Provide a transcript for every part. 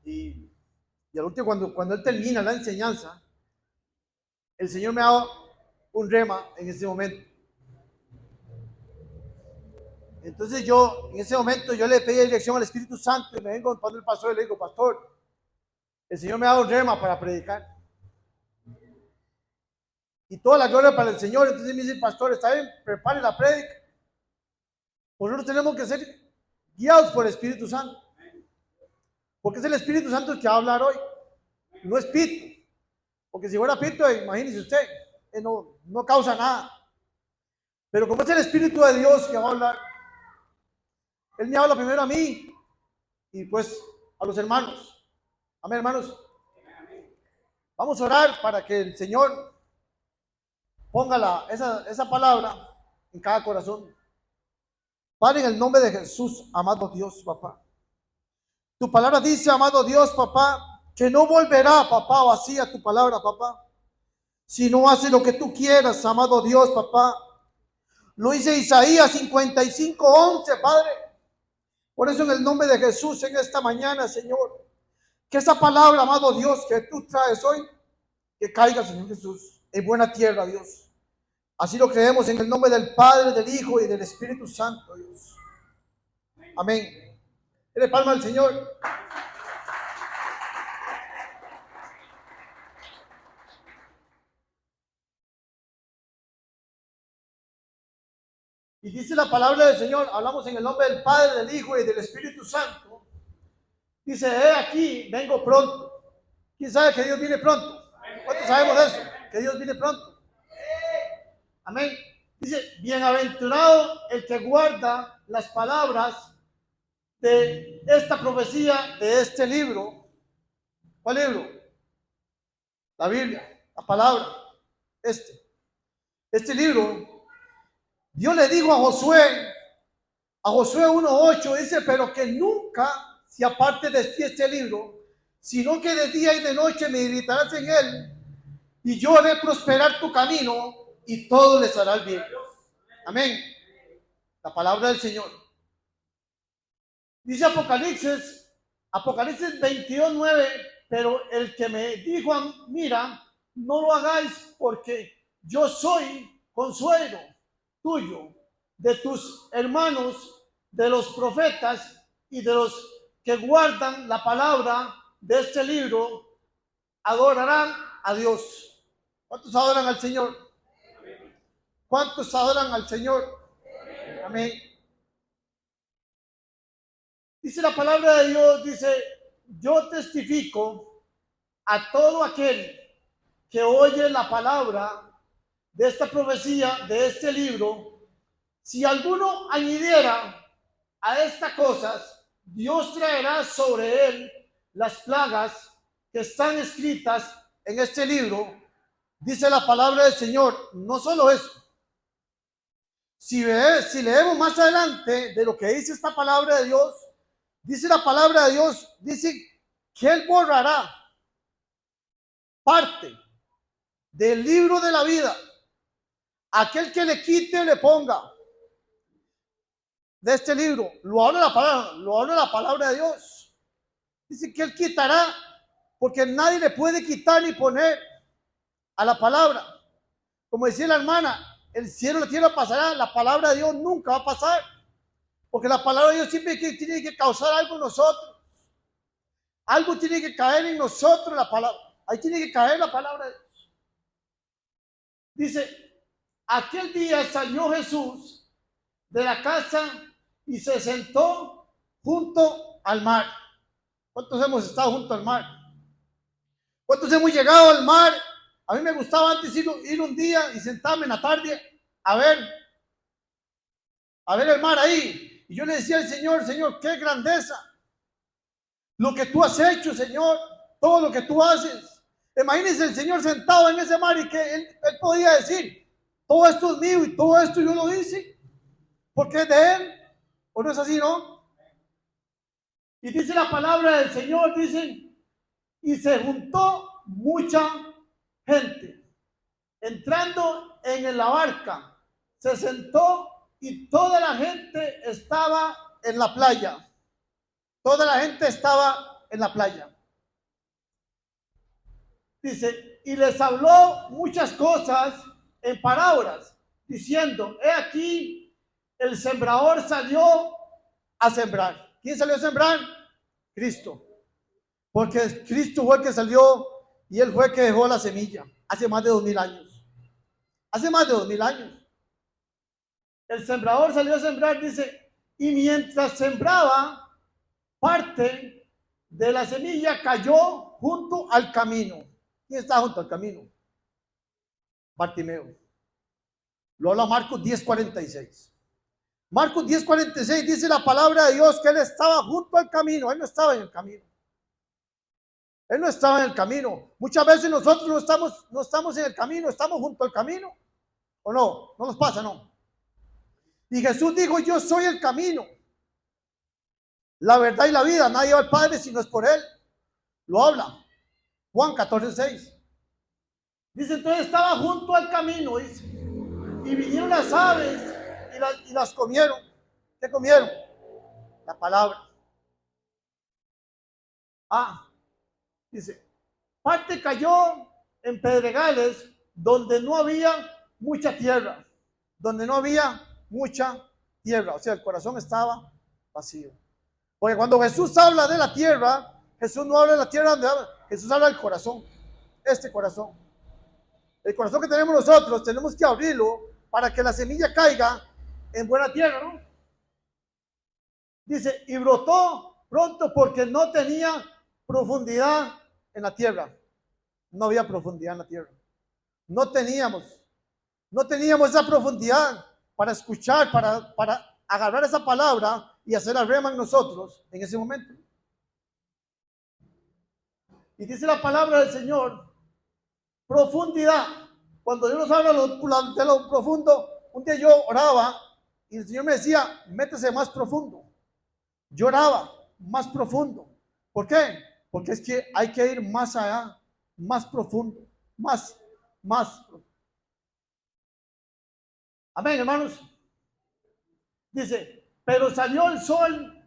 Y, y al último, cuando él termina la enseñanza, el Señor me da un rema en ese momento. Entonces yo, en ese momento, yo le pedí dirección al Espíritu Santo y me vengo cuando el pastor y le digo, pastor, el Señor me ha dado un rema para predicar. Y toda la gloria para el Señor. Entonces me dice el pastor, está bien, prepare la prédica. Nosotros tenemos que ser guiados por el Espíritu Santo. Porque es el Espíritu Santo el que va a hablar hoy. No es Pito. Porque si fuera Pito, imagínese usted, no causa nada. Pero como es el Espíritu de Dios que va a hablar, Él me habla primero a mí y pues a los hermanos. Amén, hermanos. Vamos a orar para que el Señor ponga esa palabra en cada corazón. Padre, en el nombre de Jesús, amado Dios, papá. Tu palabra dice, amado Dios, papá, que no volverá, papá, vacía tu palabra, papá. Si no hace lo que tú quieras, amado Dios, papá. Lo dice Isaías 55:11, Padre. Por eso en el nombre de Jesús, en esta mañana, Señor, que esa palabra, amado Dios, que tú traes hoy, que caiga, Señor Jesús, en buena tierra, Dios. Así lo creemos en el nombre del Padre, del Hijo y del Espíritu Santo, Dios. Amén. Dele palma al Señor. Y dice la palabra del Señor, hablamos en el nombre del Padre, del Hijo y del Espíritu Santo. Dice, aquí, vengo pronto. ¿Quién sabe que Dios viene pronto? ¿Cuántos sabemos de eso? Que Dios viene pronto. Amén. Dice, bienaventurado el que guarda las palabras de esta profecía, de este libro. ¿Cuál libro? La Biblia, la palabra. Este libro, Dios le dijo a Josué 1:8, dice, pero que nunca se aparte de ti este libro, sino que de día y de noche meditarás en él, y yo haré prosperar tu camino, y todo les hará el bien. Amén. La palabra del Señor. Dice Apocalipsis 22:9, pero el que me dijo, mira, no lo hagáis, porque yo soy consuelo tuyo, de tus hermanos, de los profetas y de los que guardan la palabra de este libro, adorarán a Dios. ¿Cuántos adoran al Señor? ¿Cuántos adoran al Señor? Amén. Dice la palabra de Dios, dice, yo testifico a todo aquel que oye la palabra de esta profecía, de este libro, si alguno añadiera a estas cosas, Dios traerá sobre él las plagas que están escritas en este libro. Dice la palabra del Señor. No solo eso. Si leemos más adelante de lo que dice esta palabra de Dios, dice la palabra de Dios, dice que Él borrará parte del libro de la vida. Aquel que le quite o le ponga de este libro, lo habla la palabra de Dios. Dice que Él quitará, porque nadie le puede quitar ni poner a la palabra. Como decía la hermana, el cielo y la tierra pasará, la palabra de Dios nunca va a pasar, porque la palabra de Dios siempre tiene que causar algo en nosotros. Algo tiene que caer en nosotros, la palabra. Ahí tiene que caer la palabra de Dios. Dice, aquel día salió Jesús de la casa y se sentó junto al mar. ¿Cuántos hemos estado junto al mar? ¿Cuántos hemos llegado al mar? A mí me gustaba antes ir un día y sentarme en la tarde a ver el mar ahí. Y yo le decía al Señor, Señor, qué grandeza. Lo que tú has hecho, Señor, todo lo que tú haces. Imagínense el Señor sentado en ese mar y que él podía decir, todo esto es mío y todo esto yo lo hice, porque es de Él. ¿O no es así, no? Y dice la palabra del Señor, dicen, y se juntó mucha gente. Entrando en la barca, se sentó y toda la gente estaba en la playa. Toda la gente estaba en la playa. Dice, y les habló muchas cosas en parábolas, diciendo, he aquí, el sembrador salió a sembrar. ¿Quién salió a sembrar? Cristo. Porque Cristo fue el que salió y él fue el que dejó la semilla hace más de 2000 años. Hace más de 2000 años. El sembrador salió a sembrar, dice, y mientras sembraba, parte de la semilla cayó junto al camino. ¿Quién está junto al camino? Bartimeo. Lo habla Marcos 10:46. Marcos 10:46 dice la palabra de Dios que él estaba junto al camino. Él no estaba en el camino. Él no estaba en el camino. Muchas veces nosotros no estamos en el camino, estamos junto al camino. ¿O no? No nos pasa, ¿no? Y Jesús dijo, yo soy el camino, la verdad y la vida. Nadie va al Padre si no es por él. Lo habla Juan 14:6. Dice, entonces estaba junto al camino, dice, y vinieron las aves y las comieron. ¿Qué comieron? La palabra. Dice, parte cayó en pedregales donde no había mucha tierra. Donde no había mucha tierra. O sea, el corazón estaba vacío. Porque cuando Jesús habla de la tierra, Jesús no habla de la tierra donde habla, Jesús habla del corazón. Este corazón. El corazón que tenemos nosotros, tenemos que abrirlo para que la semilla caiga en buena tierra, ¿no? Dice, y brotó pronto porque no tenía profundidad en la tierra. No había profundidad en la tierra. No teníamos esa profundidad para escuchar, para agarrar esa palabra y hacer la rema en nosotros en ese momento. Y dice la palabra del Señor, profundidad. Cuando Dios nos habla de lo profundo, un día yo oraba y el Señor me decía, métese más profundo. Yo oraba más profundo. ¿Por qué? Porque es que hay que ir más allá, más profundo, más profundo. Amén, hermanos. Dice, pero salió el sol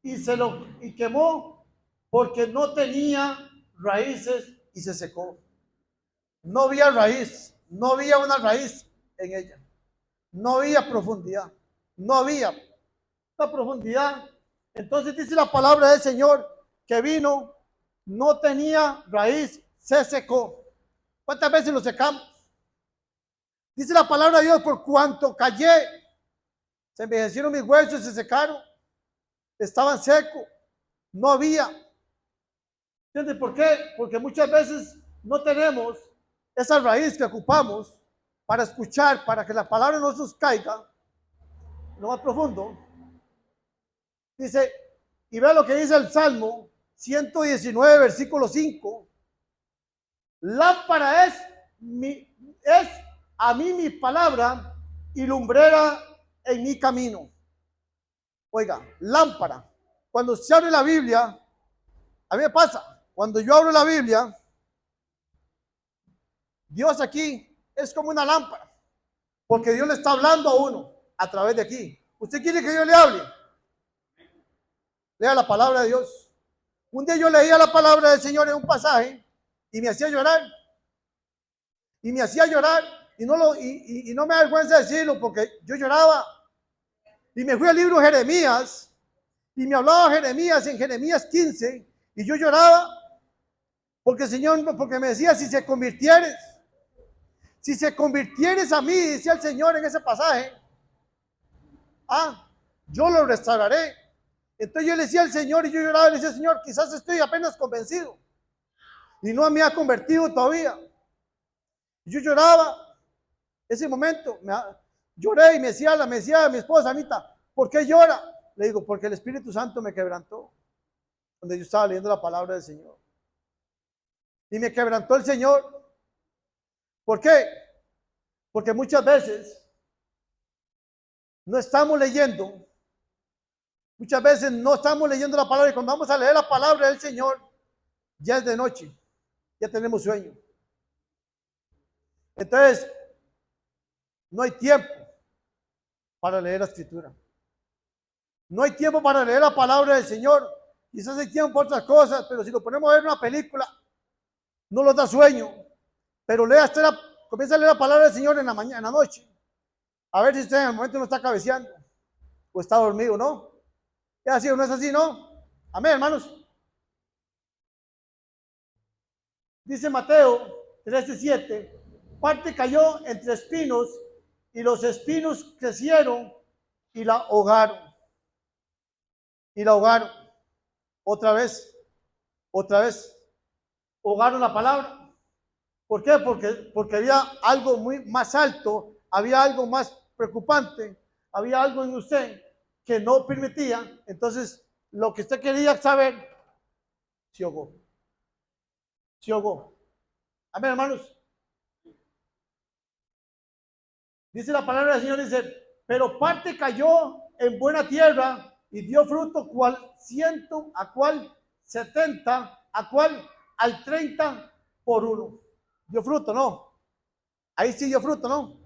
y quemó porque no tenía raíces y se secó. No había raíz, no había una raíz en ella. No había profundidad, no había una profundidad. Entonces dice la palabra del Señor que vino, no tenía raíz, se secó. ¿Cuántas veces lo secamos? Dice la palabra de Dios, por cuanto callé, se envejecieron mis huesos y se secaron. Estaban secos, no había. ¿Entiendes por qué? Porque muchas veces no tenemos esa raíz que ocupamos para escuchar, para que la palabra no nos caiga lo más profundo. Dice, y vea lo que dice el Salmo 119, versículo 5. Lámpara es a mí mi palabra y lumbrera en mi camino. Oiga, lámpara. Cuando se abre la Biblia, a mí me pasa, cuando yo abro la Biblia, Dios aquí es como una lámpara, porque Dios le está hablando a uno a través de aquí. ¿Usted quiere que yo le hable? Lea la palabra de Dios. Un día yo leía la palabra del Señor en un pasaje y me hacía llorar. Y me hacía llorar y no me da vergüenza decirlo porque yo lloraba. Y me fui al libro de Jeremías y me hablaba Jeremías en Jeremías 15 y yo lloraba porque el Señor, porque me decía, si se convirtieres a mí, decía el Señor en ese pasaje, yo lo restauraré. Entonces yo le decía al Señor y yo lloraba y le decía, Señor, quizás estoy apenas convencido y no me ha convertido todavía. Yo lloraba ese momento, lloré y me decía mi esposa Anita, ¿por qué llora? Le digo, porque el Espíritu Santo me quebrantó cuando yo estaba leyendo la palabra del Señor. Y me quebrantó el Señor. ¿Por qué? Porque muchas veces no estamos leyendo, la palabra y cuando vamos a leer la palabra del Señor, ya es de noche, ya tenemos sueño. Entonces, no hay tiempo para leer la Escritura. No hay tiempo para leer la palabra del Señor Quizás hay tiempo para otras cosas, pero si lo ponemos a ver una película, no nos da sueño. Pero comienza a leer la palabra del Señor en la mañana, en la noche. A ver si usted en el momento no está cabeceando o está dormido, ¿no? ¿Es así o no es así, no? Amén, hermanos. Dice Mateo 13:7, parte cayó entre espinos y los espinos crecieron y la ahogaron. Y la ahogaron. Otra vez. Ahogaron la palabra. ¿Por qué? Porque había algo muy más alto, había algo más preocupante, había algo en usted que no permitía. Entonces, lo que usted quería saber, se ahogó. Se ahogó. Amén, hermanos. Dice la palabra del Señor, dice, pero parte cayó en buena tierra y dio fruto, cual 100, a cual 70, a cual al 30 por uno. Dio fruto, ¿no? Ahí sí dio fruto, ¿no?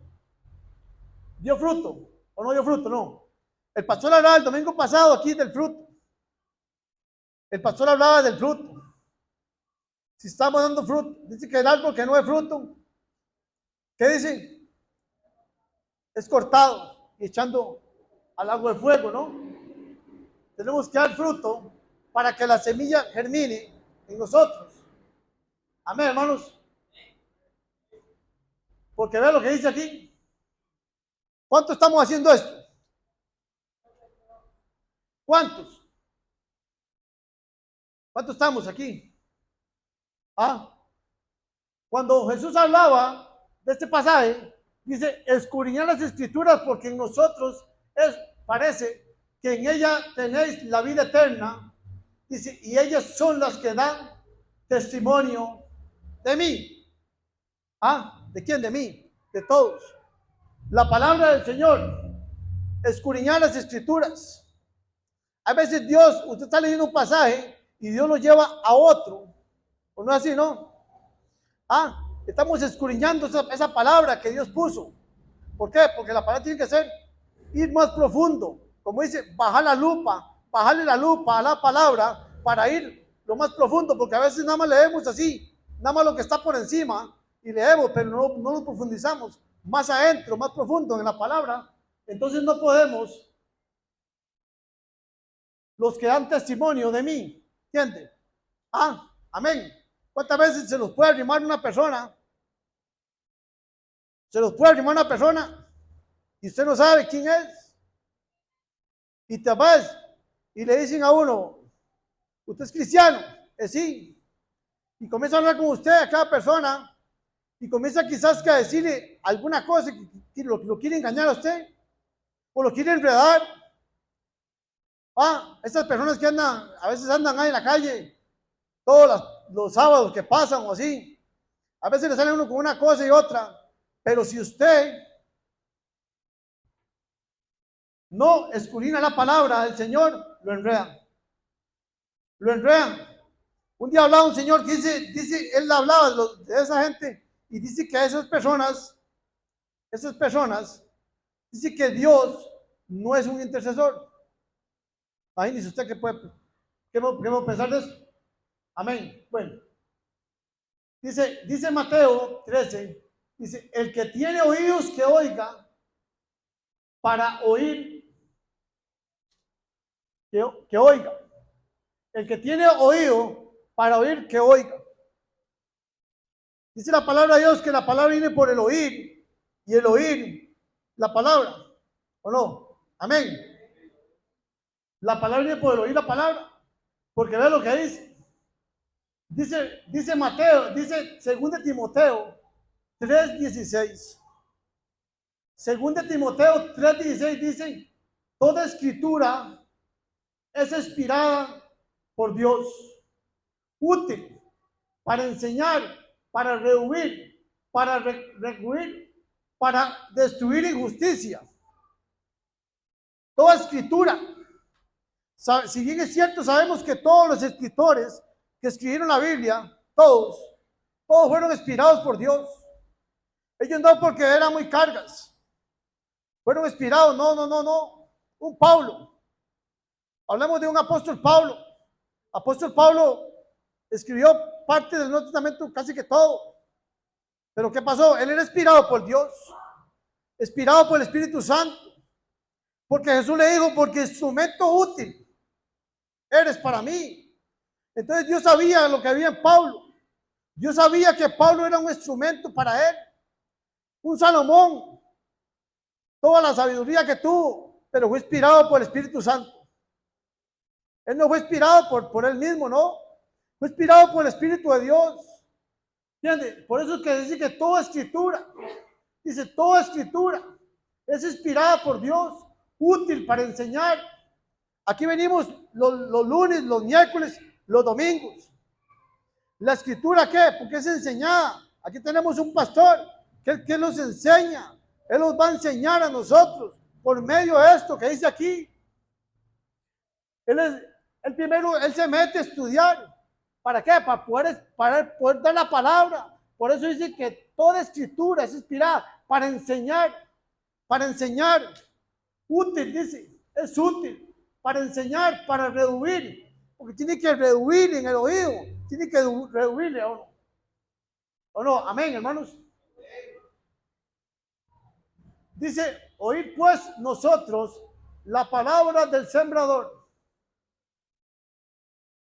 Dio fruto, o no dio fruto, ¿no? El pastor hablaba el domingo pasado aquí del fruto. El pastor hablaba del fruto. Si estamos dando fruto, dice que el árbol que no es fruto, ¿qué dice? Es cortado y echando al agua de fuego, ¿no? Tenemos que dar fruto para que la semilla germine en nosotros. Amén, hermanos. Porque vean lo que dice aquí. ¿Cuánto estamos haciendo esto? ¿Cuántos? ¿Cuántos estamos aquí? Cuando Jesús hablaba de este pasaje, dice, escudriñad las escrituras porque en nosotros parece que en ella tenéis la vida eterna. Dice, y ellas son las que dan testimonio de mí. ¿De quién? De mí, de todos. La palabra del Señor, escudriñar las escrituras. A veces Dios, usted está leyendo un pasaje y Dios lo lleva a otro. ¿O no es así, no? Estamos escudriñando esa palabra que Dios puso. ¿Por qué? Porque la palabra tiene que ser ir más profundo. Como dice, bajarle la lupa a la palabra para ir lo más profundo, porque a veces nada más leemos así, nada más lo que está por encima y leemos, pero no lo profundizamos más adentro, más profundo en la palabra. Entonces no podemos, los que dan testimonio de mí, ¿entiende? Amén. ¿Cuántas veces se los puede arrimar una persona? Se los puede arrimar una persona y usted no sabe quién es. Y te vas y le dicen a uno, usted es cristiano, sí. Y comienza a hablar con usted a cada persona y comienza quizás que a decirle alguna cosa que lo quiere engañar a usted o lo quiere enredar. Estas personas que a veces andan ahí en la calle todos los sábados que pasan o así, a veces le sale uno con una cosa y otra, pero si usted no escudriña la palabra del Señor, lo enredan. Lo enredan. Un día hablaba un señor que dice, él hablaba de esa gente y dice que a esas personas, dice que Dios no es un intercesor. Imagínese usted qué puede pensar de eso. Amén. Bueno. Dice Mateo 13, dice, el que tiene oídos que oiga para oír, que oiga. El que tiene oído para oír, que oiga. Dice la palabra de Dios que la palabra viene por el oír y el oír la palabra. ¿O no? Amén. La palabra viene por el oír la palabra. Porque ve lo que dice. Dice Mateo, dice 2 Timoteo 3:16. 2 Timoteo 3:16 dice, toda escritura es inspirada por Dios, útil para enseñar, para rehuir, para recluir, para destruir injusticia. Toda escritura. Si bien es cierto, sabemos que todos los escritores que escribieron la Biblia, todos fueron inspirados por Dios. Ellos no porque eran muy cargas. Fueron inspirados, no. Un Pablo. Hablemos de un apóstol Pablo. Apóstol Pablo escribió parte del Nuevo Testamento, casi que todo. Pero ¿qué pasó? Él era inspirado por Dios, inspirado por el Espíritu Santo. Porque Jesús le dijo, porque instrumento útil eres para mí. Entonces Dios sabía lo que había en Pablo. Dios sabía que Pablo era un instrumento para él. Un Salomón, toda la sabiduría que tuvo, pero fue inspirado por el Espíritu Santo. Él no fue inspirado por él mismo, no. Fue inspirado por el Espíritu de Dios. ¿Entiendes? Por eso es que dice que toda escritura, dice toda escritura es inspirada por Dios, útil para enseñar. Aquí venimos los lunes, los miércoles, los domingos. ¿La escritura qué? Porque es enseñada. Aquí tenemos un pastor que nos enseña. Él nos va a enseñar a nosotros por medio de esto que dice aquí. Él primero se mete a estudiar. ¿Para qué? Para poder dar la palabra. Por eso dice que toda escritura es inspirada para enseñar. Para enseñar. Útil, dice. Es útil. Para enseñar, para reducir. Porque tiene que reducir en el oído. Tiene que reducirle, ¿o no? ¿O no? Amén, hermanos. Dice, oíd pues nosotros la palabra del sembrador.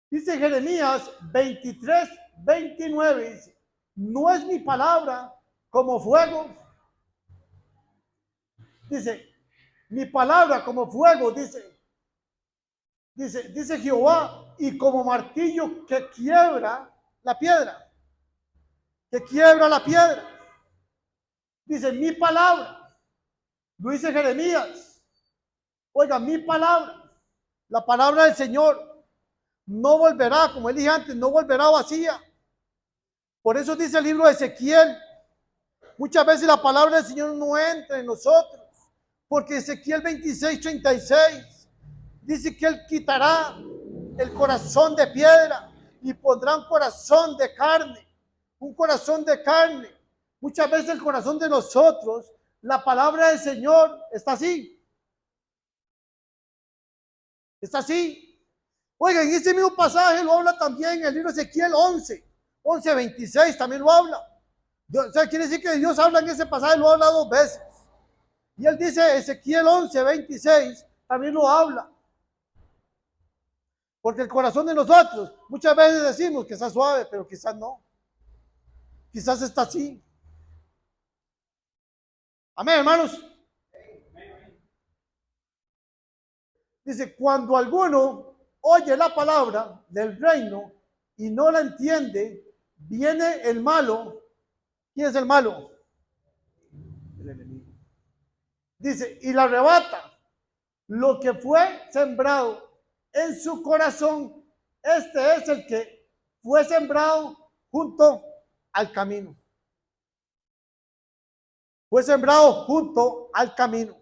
Dice Jeremías 23, 29, dice, no es mi palabra como fuego. Dice, mi palabra como fuego, dice Jehová, y como martillo que quiebra la piedra. Que quiebra la piedra. Dice, mi palabra. Lo dice Jeremías. Oiga, mi palabra. La palabra del Señor no volverá, como él dije antes, no volverá vacía. Por eso dice el libro de Ezequiel, muchas veces la palabra del Señor no entra en nosotros, porque Ezequiel 26, 36 dice que Él quitará el corazón de piedra y pondrá un corazón de carne, un corazón de carne. Muchas veces el corazón de nosotros, la palabra del Señor está así. Está así. Oigan, en ese mismo pasaje lo habla también en el libro de Ezequiel 11, 26 también lo habla. O sea, quiere decir que Dios habla en ese pasaje, lo habla dos veces. Y él dice, Ezequiel 11, 26, también lo habla. Porque el corazón de nosotros, muchas veces decimos que está suave, pero quizás no. Quizás está así. Amén, hermanos. Dice, cuando alguno oye la palabra del reino y no la entiende, viene el malo. ¿Quién es el malo? El enemigo. Dice, y la arrebata lo que fue sembrado en su corazón. Este es el que fue sembrado junto al camino. Fue sembrado junto al camino.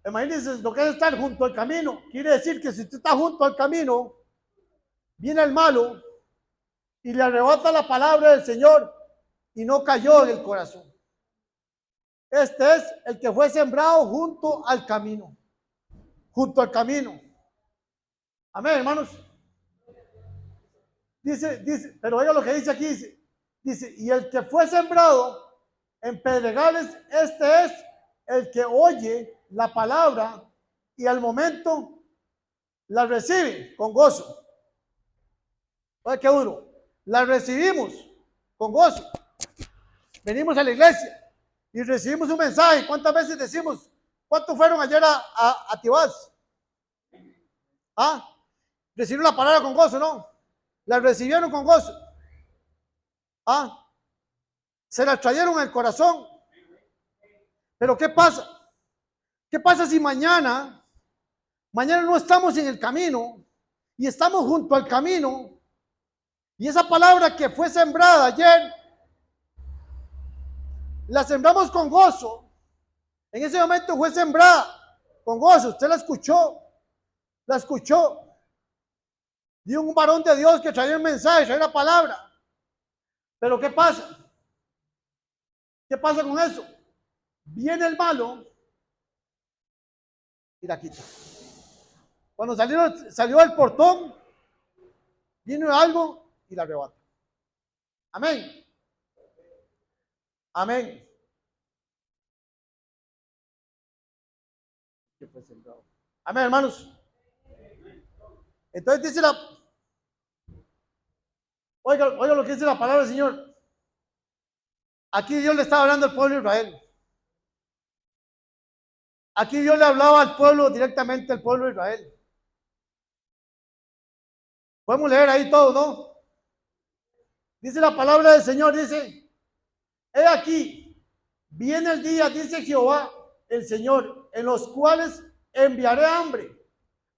Imagínense lo que es estar junto al camino. Quiere decir que si usted está junto al camino, viene el malo y le arrebata la palabra del Señor y no cayó en el corazón. Este es el que fue sembrado junto al camino. Junto al camino. Amén, hermanos. Dice, pero oiga lo que dice aquí, dice, y el que fue sembrado en pedregales, este es el que oye la palabra y al momento la recibe con gozo. Oye, qué duro. La recibimos con gozo. Venimos a la iglesia y recibimos un mensaje. ¿Cuántas veces decimos, cuántos fueron ayer a Tibás? ¿Ah? Recibieron la palabra con gozo, ¿no? La recibieron con gozo. ¿Ah? Se la trajeron al corazón. Pero ¿qué pasa? ¿Qué pasa si mañana no estamos en el camino y estamos junto al camino y esa palabra que fue sembrada ayer la sembramos con gozo? En ese momento fue sembrada con gozo. Usted la escuchó. Dio un varón de Dios que traía un mensaje, traía una palabra. Pero ¿qué pasa? ¿Qué pasa con eso? Viene el malo y la quita. Cuando salió del portón, vino algo y la arrebató. Amén. Amén. Amén, hermanos. Entonces dice oiga lo que dice la palabra del Señor. Aquí Dios le estaba hablando al pueblo de Israel. Aquí Dios le hablaba al pueblo directamente, al pueblo de Israel. Podemos leer ahí todo, ¿no? Dice la palabra del Señor, dice, he aquí, viene el día, dice Jehová, el Señor, en los cuales enviaré hambre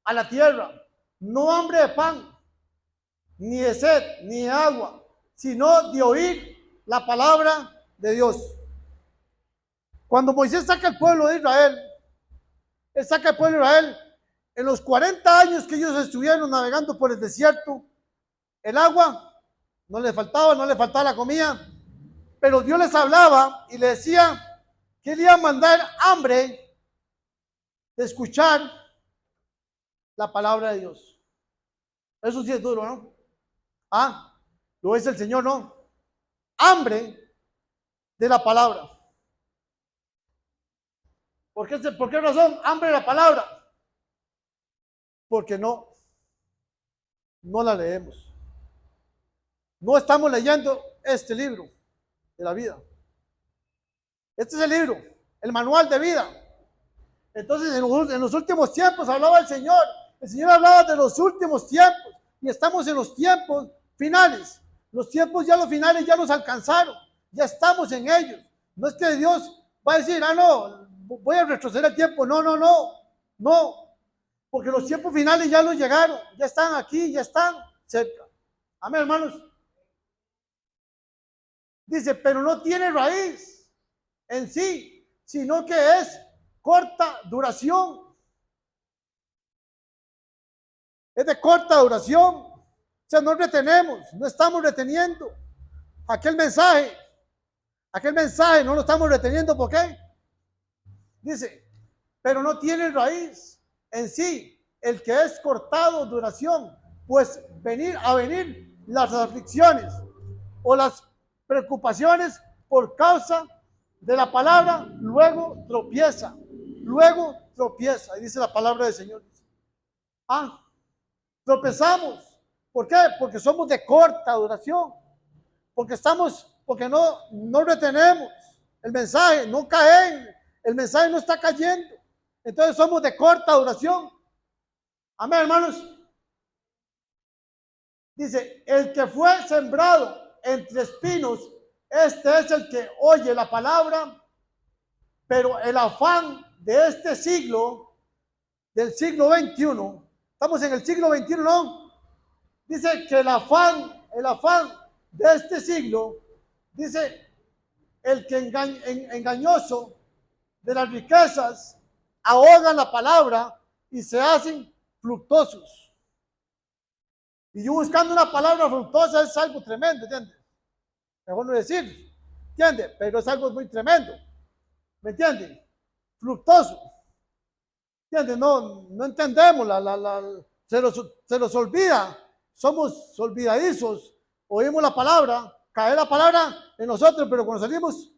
a la tierra, no hambre de pan, ni de sed, ni de agua, sino de oír la palabra de Dios. Cuando Moisés saca al pueblo de Israel, él saca al pueblo de Israel, en los 40 años que ellos estuvieron navegando por el desierto, el agua no les faltaba, no les faltaba la comida, pero Dios les hablaba y les decía que le iba a mandar hambre de escuchar la palabra de Dios. Eso sí es duro, ¿no? Lo dice el Señor, ¿no? Hambre de la palabra. ¿Por qué razón? Hambre de la palabra. Porque no la leemos. No estamos leyendo este libro de la vida. Este es el libro, el manual de vida. Entonces, en los últimos tiempos hablaba el Señor. El Señor hablaba de los últimos tiempos. Y estamos en los tiempos finales. Los tiempos ya los finales ya los alcanzaron. Ya estamos en ellos. No es que Dios va a decir, no, voy a retroceder el tiempo. No. Porque los tiempos finales ya los llegaron. Ya están aquí, ya están cerca. Amén, hermanos. Dice, pero no tiene raíz en sí, sino que es corta duración. Es de corta duración. O sea, no retenemos, no estamos reteniendo aquel mensaje no lo estamos reteniendo. ¿Por qué? Dice, pero no tiene raíz en sí, el que es cortado duración, pues venir las aflicciones o las preocupaciones por causa de la palabra, luego tropieza. Y dice la palabra del Señor. Tropezamos. ¿Por qué? Porque somos de corta duración. Porque no retenemos el mensaje, no caen, el mensaje no está cayendo. Entonces somos de corta duración. Amén, hermanos. Dice, el que fue sembrado entre espinos, este es el que oye la palabra, pero el afán de este siglo, del siglo XXI, estamos en el siglo XXI, ¿no? Dice que el afán de este siglo, dice, el que engañoso de las riquezas ahogan la palabra y se hacen fructuosos. Y yo buscando una palabra fructuosa es algo tremendo, ¿entiendes? Mejor no decir, ¿entiendes? Pero es algo muy tremendo, ¿me entiendes? Fructuoso, ¿entiendes? No entendemos, se nos olvida, somos olvidadizos, oímos la palabra, cae la palabra en nosotros, pero cuando salimos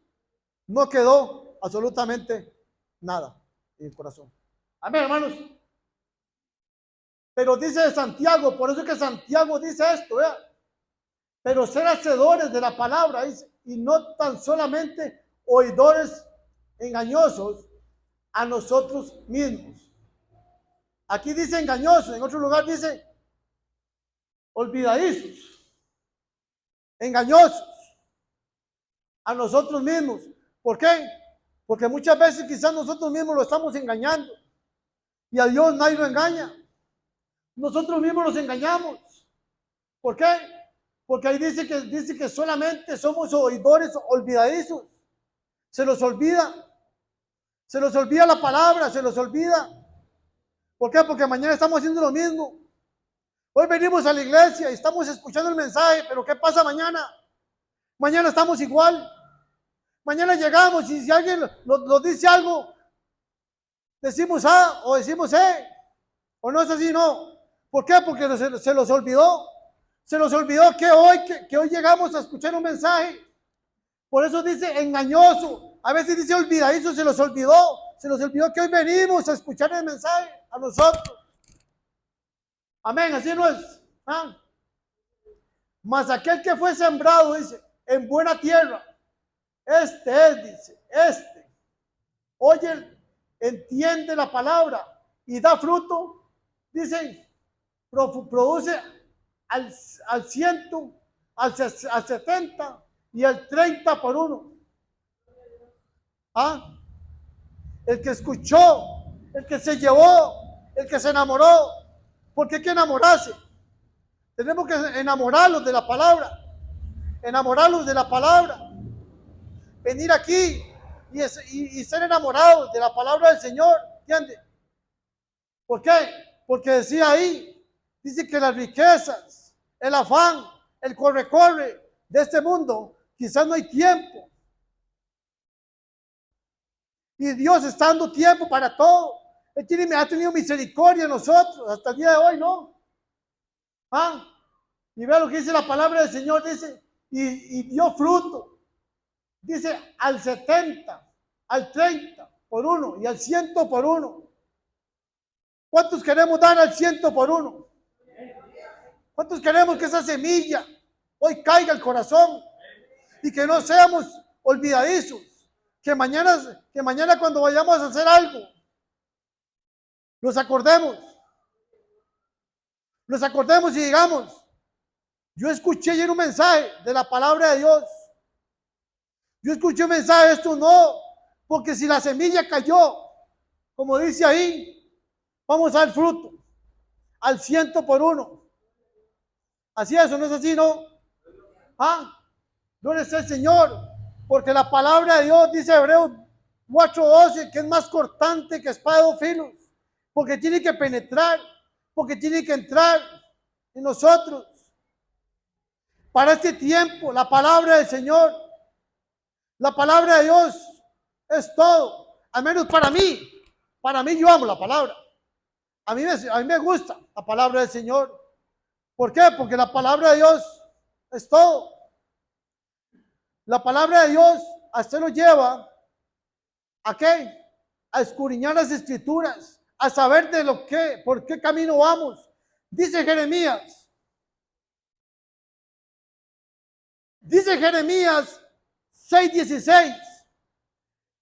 no quedó absolutamente nada en el corazón. Amén, hermanos. Pero dice Santiago, por eso es que Santiago dice esto, ¿verdad? Pero ser hacedores de la palabra y no tan solamente oidores engañosos a nosotros mismos. Aquí dice engañosos, en otro lugar dice olvidadizos, engañosos a nosotros mismos. ¿Por qué? Porque muchas veces quizás nosotros mismos lo estamos engañando y a Dios nadie lo engaña. Nosotros mismos nos engañamos. ¿Por qué? Porque ahí dice que solamente somos oidores olvidadizos. Se los olvida la palabra, se los olvida. ¿Por qué? Porque mañana estamos haciendo lo mismo. Hoy venimos a la iglesia y estamos escuchando el mensaje, pero ¿qué pasa mañana? Mañana estamos igual. Mañana llegamos y si alguien nos dice algo, decimos o decimos ¿O no es así? No. ¿Por qué? Porque se los olvidó. Se los olvidó que hoy llegamos a escuchar un mensaje. Por eso dice engañoso. A veces dice olvidadizo, se los olvidó. Se los olvidó que hoy venimos a escuchar el mensaje a nosotros. Amén, así no es. ¿Ah? Mas aquel que fue sembrado, dice, en buena tierra. Dice, oye, entiende la palabra y da fruto. Dice, produce al 100, al 70 y al 30 por uno. ¿Ah? El que escuchó, el que se llevó, el que se enamoró. Porque hay que enamorarse. Tenemos que enamorarlos de la palabra. Enamorarlos de la palabra. Venir aquí y ser enamorados de la palabra del Señor. ¿Entiendes? ¿Por qué? Porque decía ahí, dice que las riquezas, el afán, el corre de este mundo, quizás no hay tiempo. Y Dios está dando tiempo para todo. Él ha tenido misericordia de nosotros hasta el día de hoy, ¿no? ¿Ah? Y vea lo que dice la palabra del Señor, dice, y dio fruto. Dice al 70, al 30 por uno y al 100 por uno. ¿Cuántos queremos dar al 100 por uno? ¿Cuántos queremos que esa semilla hoy caiga al corazón y que no seamos olvidadizos? Que mañana cuando vayamos a hacer algo, nos acordemos y digamos, yo escuché ayer un mensaje de la palabra de Dios. Yo escuché un mensaje de esto, no, porque si la semilla cayó, como dice ahí, vamos a dar fruto, al 100 por uno. Así es, ¿o no es así, no? ¿Ah? Gloria sea el Señor, porque la palabra de Dios, dice Hebreos 4:12, que es más cortante que espada de dos filos, porque tiene que penetrar, porque tiene que entrar en nosotros. Para este tiempo, la palabra del Señor, la palabra de Dios es todo, al menos para mí yo amo la palabra. A mí me gusta la palabra del Señor. ¿Por qué? Porque la palabra de Dios es todo. La palabra de Dios a usted lo lleva ¿a qué? A escudriñar las escrituras, a saber por qué camino vamos. Dice Jeremías 6:16.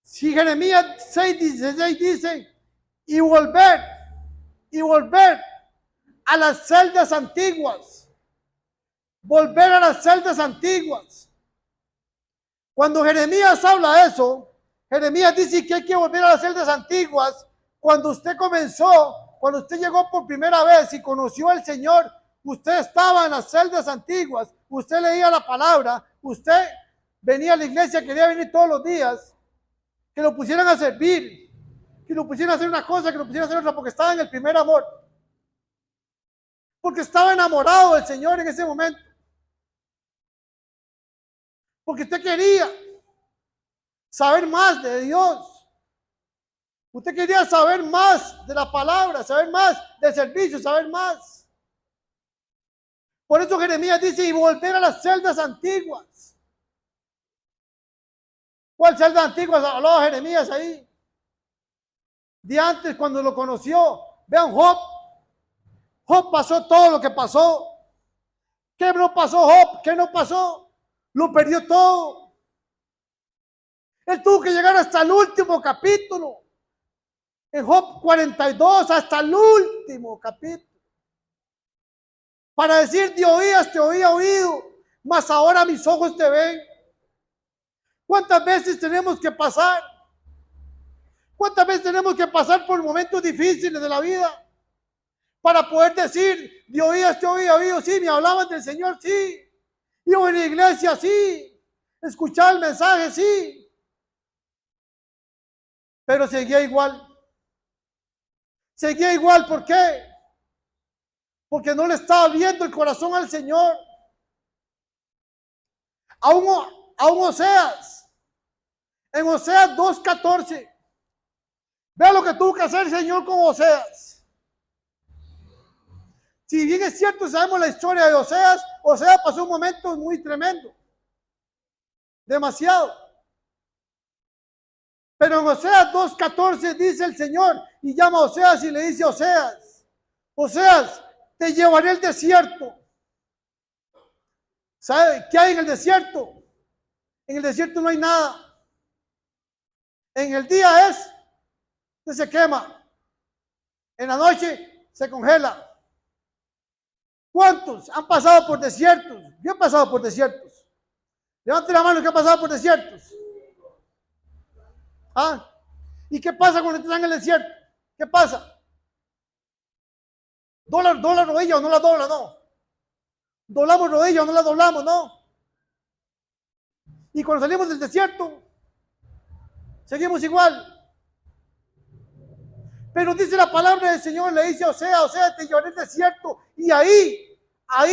Si Jeremías 6:16 dice, y volver a las celdas antiguas. Volver a las celdas antiguas. Cuando Jeremías habla eso, Jeremías dice que hay que volver a las celdas antiguas. Cuando usted cuando usted llegó por primera vez y conoció al Señor, usted estaba en las celdas antiguas, usted leía la palabra, usted venía a la iglesia, quería venir todos los días, que lo pusieran a servir, que lo pusieran a hacer una cosa, que lo pusieran a hacer otra, porque estaba en el primer amor. Porque estaba enamorado del Señor en ese momento. Porque usted quería saber más de Dios. Usted quería saber más de la palabra, saber más del servicio, saber más. Por eso Jeremías dice, y volver a las celdas antiguas. ¿Cuál celda antigua hablaba Jeremías ahí? De antes, cuando lo conoció. Vean Job. Job pasó todo lo que pasó. ¿Qué no pasó Job? ¿Qué no pasó? Lo perdió todo. Él tuvo que llegar hasta el último capítulo. En Job 42, hasta el último capítulo. Para decir, de oídas te había oído, mas ahora mis ojos te ven. ¿Cuántas veces tenemos que pasar? ¿Cuántas veces tenemos que pasar por momentos difíciles de la vida? Para poder decir, de oídas te había oído, sí, me hablaban del Señor, sí. Iba en la iglesia, sí. Escuchaba el mensaje, sí. Pero seguía igual. Seguía igual, ¿por qué? Porque no le estaba abriendo el corazón al Señor. Aún Oseas, en Oseas 2:14, vea lo que tuvo que hacer el Señor con Oseas. Si bien es cierto, sabemos la historia de Oseas, Oseas pasó un momento muy tremendo. Demasiado. Pero en Oseas 2:14 dice el Señor y llama a Oseas y le dice a Oseas, Oseas, te llevaré al desierto. ¿Sabe qué hay en el desierto? En el desierto no hay nada. En el día se quema. En la noche se congela. ¿Cuántos han pasado por desiertos? Yo he pasado por desiertos. Levante la mano que ha pasado por desiertos. ¿Ah? ¿Y qué pasa cuando estás en el desierto? ¿Qué pasa? ¿Dobla rodilla o no la dobla? No. ¿Doblamos rodilla o no la doblamos? No. Y cuando salimos del desierto, seguimos igual. Pero dice la palabra del Señor, le dice a Oseas, te llevaré al desierto. Y ahí,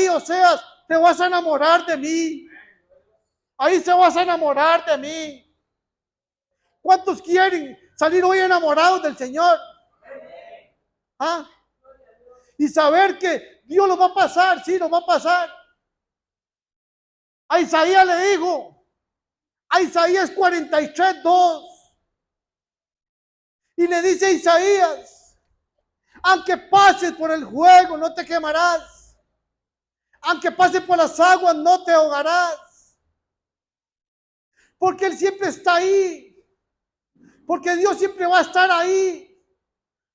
Oseas, te vas a enamorar de mí. Ahí se vas a enamorar de mí. ¿Cuántos quieren salir hoy enamorados del Señor? ¿Ah? Y saber que Dios lo va a pasar, sí, lo va a pasar. A Isaías le dijo, a Isaías 43:2. Y le dice a Isaías, aunque pases por el fuego, no te quemarás. Aunque pases por las aguas, no te ahogarás. Porque Él siempre está ahí. Porque Dios siempre va a estar ahí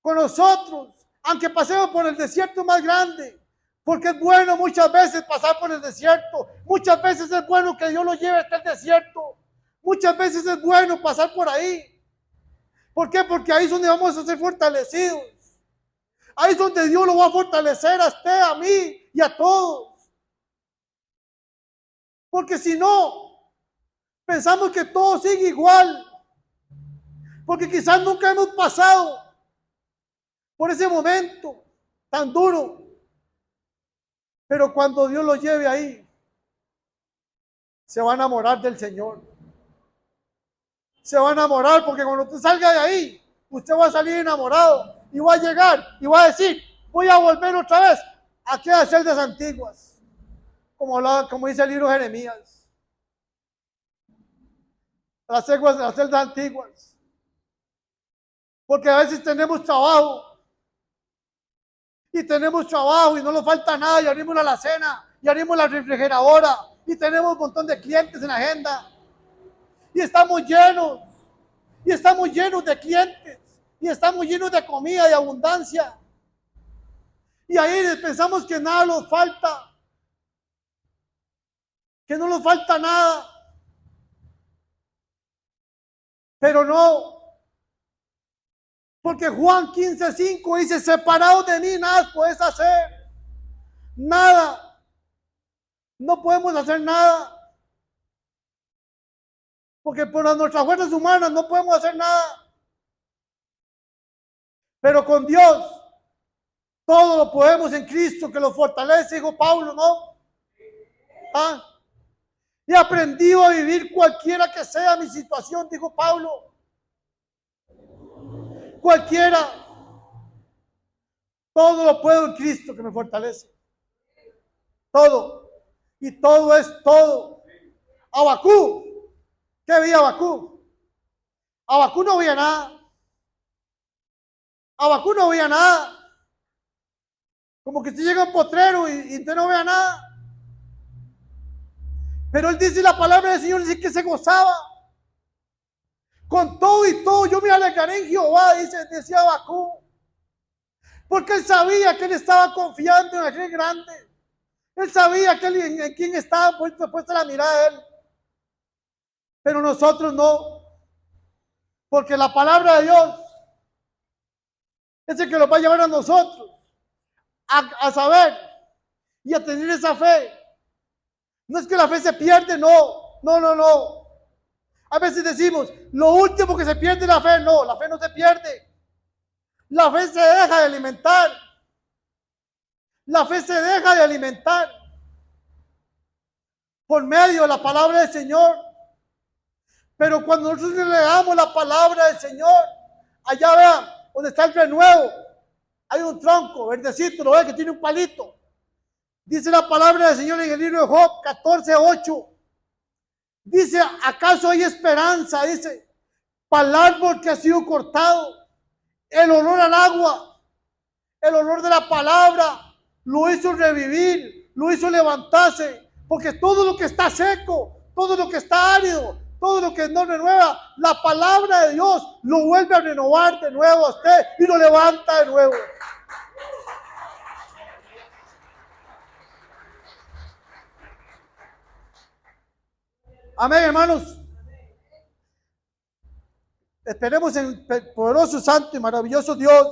con nosotros. Aunque pasemos por el desierto más grande. Porque es bueno muchas veces pasar por el desierto. Muchas veces es bueno que Dios lo lleve hasta el desierto. Muchas veces es bueno pasar por ahí. ¿Por qué? Porque ahí es donde vamos a ser fortalecidos. Ahí es donde Dios lo va a fortalecer a usted, a mí y a todos. Porque si no, pensamos que todo sigue igual. Porque quizás nunca hemos pasado por ese momento tan duro. Pero cuando Dios lo lleve ahí, se va a enamorar del Señor. Se va a enamorar porque cuando usted salga de ahí, usted va a salir enamorado y va a llegar y va a decir, voy a volver otra vez a aquellas celdas antiguas, como dice el libro de Jeremías. Las celdas antiguas. Porque a veces tenemos trabajo y no nos falta nada y abrimos la alacena y abrimos la refrigeradora y tenemos un montón de clientes en la agenda. Y estamos llenos de clientes, y estamos llenos de comida, de abundancia. Y ahí pensamos que nada nos falta, que no nos falta nada. Pero no, porque Juan 15:5 dice, separados de mí nada puedes hacer. Nada. No podemos hacer nada. Porque por nuestras fuerzas humanas no podemos hacer nada. Pero con Dios, todo lo podemos en Cristo que lo fortalece, dijo Pablo, ¿no? ¿Ah? He aprendido a vivir cualquiera que sea mi situación, dijo Pablo. Cualquiera. Todo lo puedo en Cristo que me fortalece. Todo. Y todo es todo. Abacú. ¿Qué veía Abacú? Abacú no veía nada. Abacú no veía nada. Como que si llega un potrero y usted no vea nada. Pero él dice la palabra del Señor, dice que se gozaba. Con todo y todo, yo me alegraré en Jehová, decía Abacú. Porque él sabía que él estaba confiando en aquel grande. Él sabía que en quien estaba puesta la mirada de él. Pero nosotros no. Porque la palabra de Dios es el que nos va a llevar a nosotros a saber y a tener esa fe. No es que la fe se pierde, no. A veces decimos, lo último que se pierde es la fe. No, la fe no se pierde. La fe se deja de alimentar. La fe se deja de alimentar por medio de la palabra del Señor. Pero cuando nosotros le damos la palabra del Señor, allá vean, donde está el renuevo, Hay un tronco verdecito, lo ve que tiene un palito. Dice la palabra del Señor en el libro de Job 14:8. Dice, ¿acaso hay esperanza? Dice, para el árbol que ha sido cortado. El olor al agua, el olor de la palabra, lo hizo revivir, lo hizo levantarse. Porque todo lo que está seco, todo lo que está árido, todo lo que no renueva, la palabra de Dios lo vuelve a renovar de nuevo a usted y lo levanta de nuevo. Amén, hermanos. Esperemos en el poderoso, santo y maravilloso Dios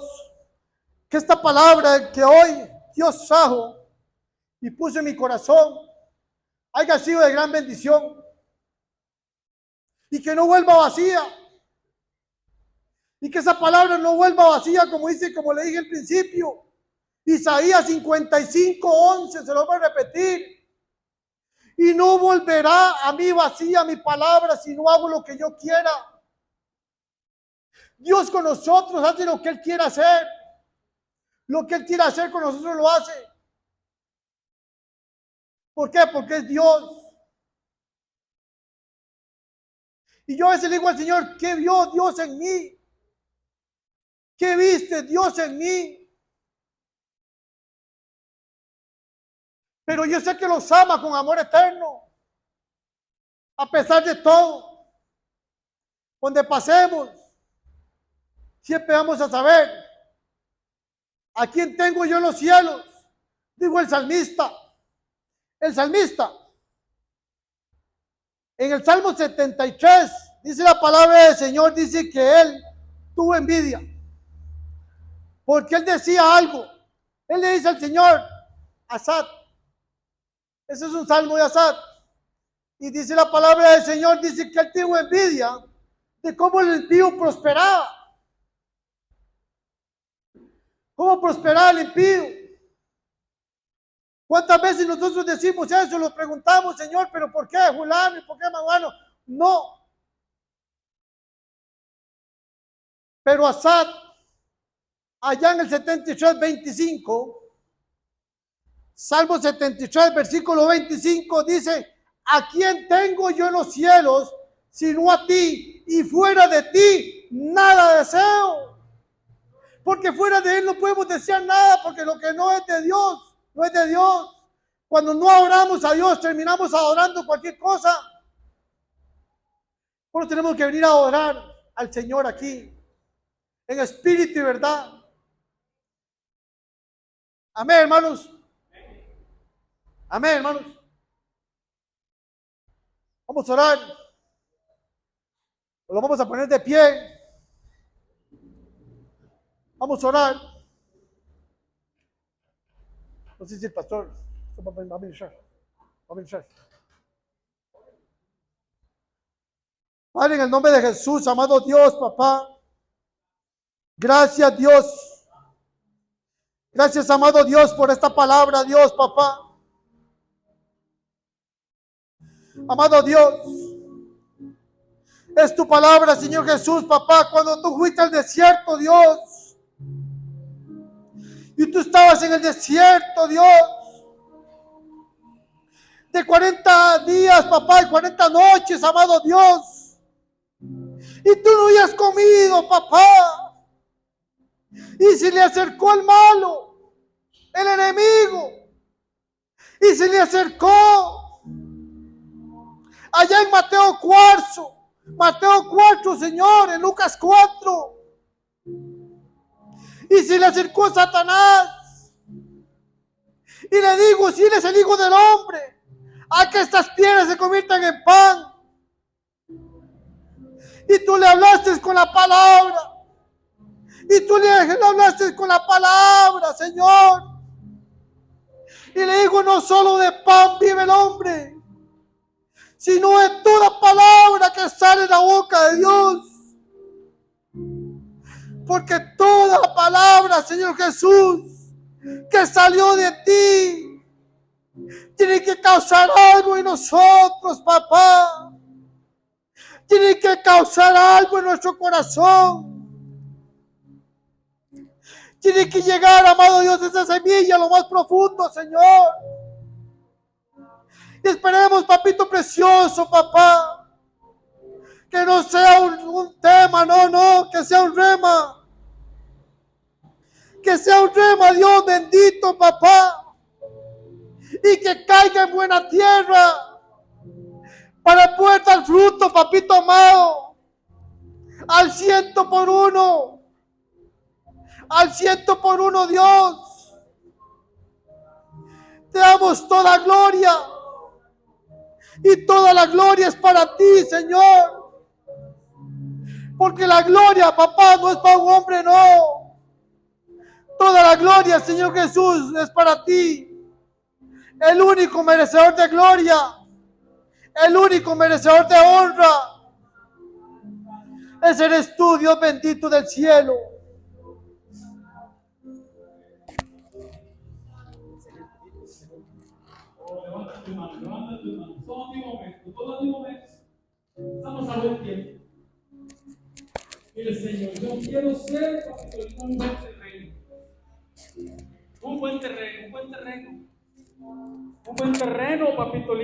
que esta palabra que hoy Dios trajo y puso en mi corazón haya sido de gran bendición y que no vuelva vacía, y que esa palabra no vuelva vacía, como dice, como le dije al principio, Isaías 55:11, se lo voy a repetir. Y no volverá a mí vacía mi palabra si no hago lo que yo quiera. Dios con nosotros hace lo que Él quiere hacer. Lo que Él quiere hacer con nosotros lo hace. ¿Por qué? Porque es Dios. Y yo a veces le digo al Señor, ¿qué vio Dios en mí? ¿Qué viste Dios en mí? Pero yo sé que los ama con amor eterno. A pesar de todo, donde pasemos, siempre vamos a saber a quién tengo yo en los cielos. Digo el salmista. El salmista. En el Salmo 73, dice la palabra del Señor, dice que él tuvo envidia. Porque él decía algo. Él le dice al Señor, Asad. Ese es un salmo de Asad. Y dice la palabra del Señor, dice que él tuvo envidia de cómo el impío prosperaba. ¿Cómo prosperaba el impío? ¿Cuántas veces nosotros decimos eso? Lo preguntamos, Señor, pero ¿por qué fulano y por qué Manuano? No. Pero Asad, allá en el 73:25, Salmo 73, versículo 25, dice, ¿a quién tengo yo en los cielos sino a ti? Y fuera de ti nada deseo. Porque fuera de Él no podemos desear nada, porque lo que no es de Dios, no es de Dios. Cuando no adoramos a Dios, terminamos adorando cualquier cosa. Por eso tenemos que venir a adorar al Señor aquí, en espíritu y verdad. Amén, hermanos. Amén, hermanos. Vamos a orar. Lo vamos a poner de pie. Vamos a orar. No sé si el pastor va a ministrar. Padre, en el nombre de Jesús, amado Dios, papá. Gracias, Dios. Gracias, amado Dios, por esta palabra, Dios, papá. Amado Dios, es tu palabra, Señor Jesús, papá, cuando tú fuiste al desierto, Dios, y tú estabas en el desierto, Dios, de 40 días, papá, y 40 noches, amado Dios, y tú no habías comido, papá, y se le acercó el malo, el enemigo, y se le acercó allá en Mateo 4, Señor, en Lucas 4. Y se le acercó Satanás. Y le digo, si eres el Hijo del Hombre, a que estas piedras se conviertan en pan. Y tú le hablaste con la palabra. Y tú le hablaste con la palabra, Señor. Y le digo, no solo de pan vive el hombre, sino de toda palabra que sale de la boca de Dios. Porque toda palabra, Señor Jesús, que salió de ti, tiene que causar algo en nosotros, papá. Tiene que causar algo en nuestro corazón. Tiene que llegar, amado Dios, esa semilla a lo más profundo, Señor. Y esperemos, papito precioso, papá, que no sea un tema, no, que sea un rema. Que sea un rema, Dios bendito, papá. Y que caiga en buena tierra para poder dar fruto, papito amado. Al 100 por 1. Al 100 por 1, Dios. Te damos toda gloria. Y toda la gloria es para ti, Señor. Porque la gloria, papá, no es para un hombre, no. Toda la gloria, Señor Jesús, es para ti. El único merecedor de gloria. El único merecedor de honra. Ese eres tú, Dios bendito del cielo. Levanta tu mano, levanta tu mano. Todo mi momento, todo mi momento. Estamos a buen tiempo. Mire, Señor, yo quiero ser, papito, un buen terreno. Un buen terreno, un buen terreno. Un buen terreno, papito.